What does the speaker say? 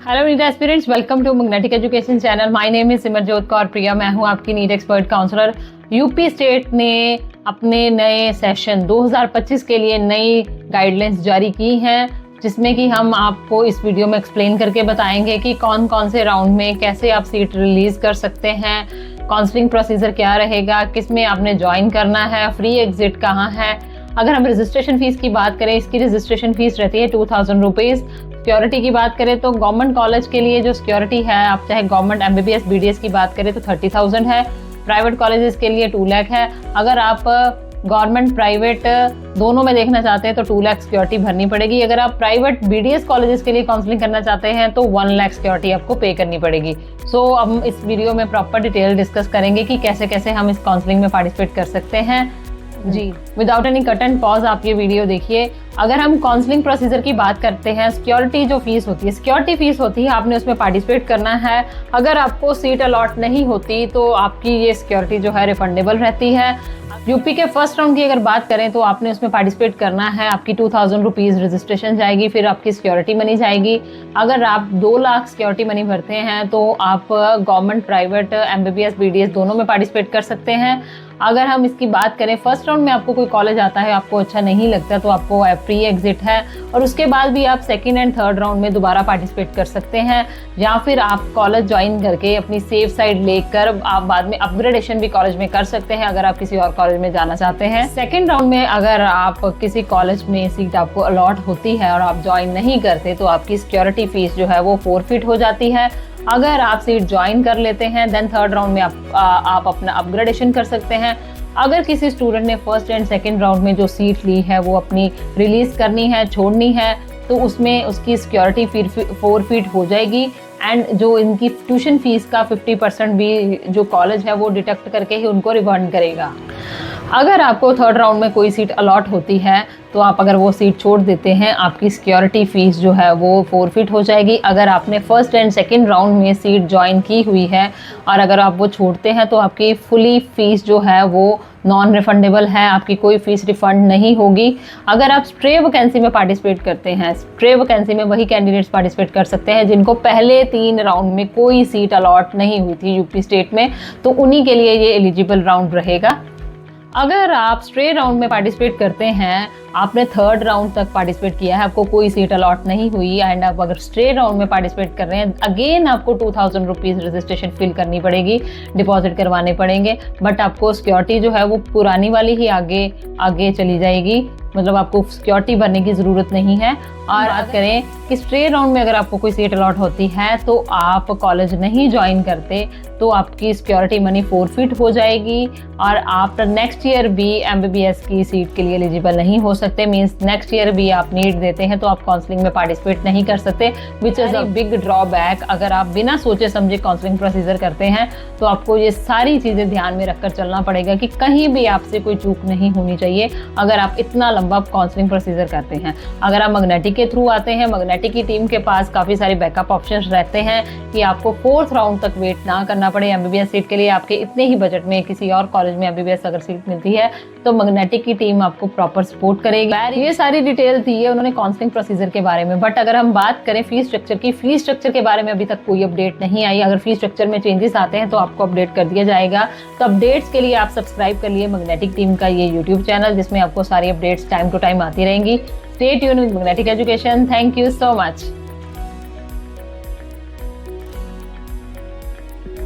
Hello NEET aspirants, welcome to magnetic education channel. My name is Simarjot Kaur Priya. मैं हूं आपकी NEET expert counsellor. UP state ने अपने नए सेशन 2025 के लिए नई गाइडलाइंस जारी की हैं, जिसमें कि हम आपको इस वीडियो में एक्सप्लेन करके बताएंगे कि कौन कौन से राउंड में कैसे आप सीट रिलीज कर सकते हैं, काउंसलिंग प्रोसीजर क्या रहेगा, किस में आपने ज्वाइन करना है, फ्री एग्जिट कहाँ है। अगर हम रजिस्ट्रेशन फीस की बात करें, इसकी रजिस्ट्रेशन फीस रहती है 2000 रुपीज़। सिक्योरिटी की बात करें तो गवर्नमेंट कॉलेज के लिए जो सिक्योरिटी है, आप चाहे गवर्नमेंट MBBS BDS की बात करें तो 30,000 है। प्राइवेट कॉलेजेस के लिए 2 लाख है। अगर आप गवर्नमेंट प्राइवेट दोनों में देखना चाहते हैं तो 2 लाख सिक्योरिटी भरनी पड़ेगी। अगर आप प्राइवेट BDS कॉलेजेस के लिए काउंसलिंग करना चाहते हैं तो 1 लाख सिक्योरिटी आपको पे करनी पड़ेगी। सो हम इस वीडियो में प्रॉपर डिटेल डिस्कस करेंगे कि कैसे कैसे हम इस काउंसलिंग में पार्टिसिपेट कर सकते हैं। जी, without any cut and pause आप ये वीडियो देखिए। अगर हम काउंसलिंग प्रोसीजर की बात करते हैं, सिक्योरिटी जो फीस होती है, सिक्योरिटी फीस होती है, आपने उसमें पार्टिसिपेट करना है। अगर आपको सीट अलॉट नहीं होती तो आपकी ये सिक्योरिटी जो है रिफंडेबल रहती है। यूपी के फर्स्ट राउंड की अगर बात करें तो आपने उसमें पार्टिसिपेट करना है। आपकी 2000 रुपीज़ रजिस्ट्रेशन जाएगी, फिर आपकी सिक्योरिटी मनी जाएगी। अगर आप 2 लाख सिक्योरिटी मनी भरते हैं तो आप गवर्नमेंट प्राइवेट MBBS BDS दोनों में पार्टिसिपेट कर सकते हैं। अगर हम इसकी बात करें, फर्स्ट राउंड में आपको कोई कॉलेज आता है, आपको अच्छा नहीं लगता तो आपको फ्री एग्जिट है, और उसके बाद भी आप सेकंड एंड थर्ड राउंड में दोबारा पार्टिसिपेट कर सकते हैं। या फिर आप कॉलेज ज्वाइन करके अपनी सेफ साइड लेकर आप बाद में अपग्रेडेशन भी कॉलेज में कर सकते हैं अगर आप किसी और कॉलेज में जाना चाहते हैं। सेकेंड राउंड में अगर आप किसी कॉलेज में सीट आपको अलॉट होती है और आप ज्वाइन नहीं करते तो आपकी सिक्योरिटी फीस जो है वो फोरफिट हो जाती है। अगर आप सीट ज्वाइन कर लेते हैं देन थर्ड राउंड में आप अपना अपग्रेडेशन कर सकते हैं। अगर किसी स्टूडेंट ने फर्स्ट एंड सेकंड राउंड में जो सीट ली है वो अपनी रिलीज करनी है, छोड़नी है, तो उसमें उसकी सिक्योरिटी फोरफिट हो जाएगी। एंड जो इनकी ट्यूशन फीस का 50% भी जो कॉलेज है वो डिडक्ट करके ही उनको रिफंड करेगा। अगर आपको थर्ड राउंड में कोई सीट अलॉट होती है तो आप अगर वो सीट छोड़ देते हैं, आपकी सिक्योरिटी फीस जो है वो फोरफिट हो जाएगी। अगर आपने फर्स्ट एंड सेकंड राउंड में सीट ज्वाइन की हुई है और अगर आप वो छोड़ते हैं तो आपकी फुली फीस जो है वो नॉन रिफंडेबल है, आपकी कोई फीस रिफंड नहीं होगी। अगर आप स्ट्रे वैकेंसी में पार्टिसिपेट करते हैं, स्ट्रे वैकेंसी में वही कैंडिडेट्स पार्टिसिपेट कर सकते हैं जिनको पहले 3 राउंड में कोई सीट अलॉट नहीं हुई थी यूपी स्टेट में, तो उन्हीं के लिए ये एलिजिबल राउंड रहेगा। अगर आप स्ट्रे राउंड में पार्टिसिपेट करते हैं, आपने थर्ड राउंड तक पार्टिसिपेट किया है, आपको कोई सीट अलॉट नहीं हुई एंड आप अगर स्ट्रे राउंड में पार्टिसिपेट कर रहे हैं, अगेन आपको 2000 रुपीज़ रजिस्ट्रेशन फिल करनी पड़ेगी, डिपॉजिट करवाने पड़ेंगे। बट आपको सिक्योरिटी जो है वो पुरानी वाली ही आगे चली जाएगी, मतलब आपको सिक्योरिटी भरने की ज़रूरत नहीं है। और बात करें कि स्ट्रे राउंड में अगर आपको कोई सीट अलॉट होती है तो आप कॉलेज नहीं ज्वाइन करते तो आपकी सिक्योरिटी मनी फोरफिट हो जाएगी और आप नेक्स्ट ईयर भी MBBS की सीट के लिए एलिजिबल नहीं हो सकते। मीन्स नेक्स्ट ईयर भी आप नीट देते हैं तो आप काउंसलिंग में पार्टिसिपेट नहीं कर सकते, which is a big drawback. अगर आप बिना सोचे समझे काउंसलिंग प्रोसीजर करते हैं तो आपको ये सारी चीज़ें ध्यान में रखकर चलना पड़ेगा कि कहीं भी आपसे कोई चूक नहीं होनी चाहिए अगर आप इतना लंबा काउंसलिंग प्रोसीजर करते हैं। अगर आप मैग्नेटिक के थ्रू आते हैं, मैग्नेटिक की टीम के पास काफ़ी सारे बैकअप ऑप्शंस रहते हैं कि आपको 4th राउंड तक वेट ना करना पड़े MBBS सीट के लिए। आपके इतने ही बजट में किसी और कॉलेज में MBBS अगर सीट मिलती है तो मैग्नेटिक की टीम आपको प्रॉपर सपोर्ट करेगी। ये सारी डिटेल थी है उन्होंने काउंसलिंग प्रोसीजर के बारे में। बट अगर हम बात करें फीस स्ट्रक्चर की, फीस स्ट्रक्चर के बारे में अभी तक कोई अपडेट नहीं आई। अगर फीस स्ट्रक्चर में चेंजेस आते हैं तो आपको अपडेट कर दिया जाएगा। तो अपडेट्स के लिए आप सब्सक्राइब कर लिए मैग्नेटिक टीम का ये YouTube चैनल, जिसमें आपको सारी अपडेट्स टाइम टू टाइम आती रहेंगी। Stay tuned with magnetic education. Thank you so much.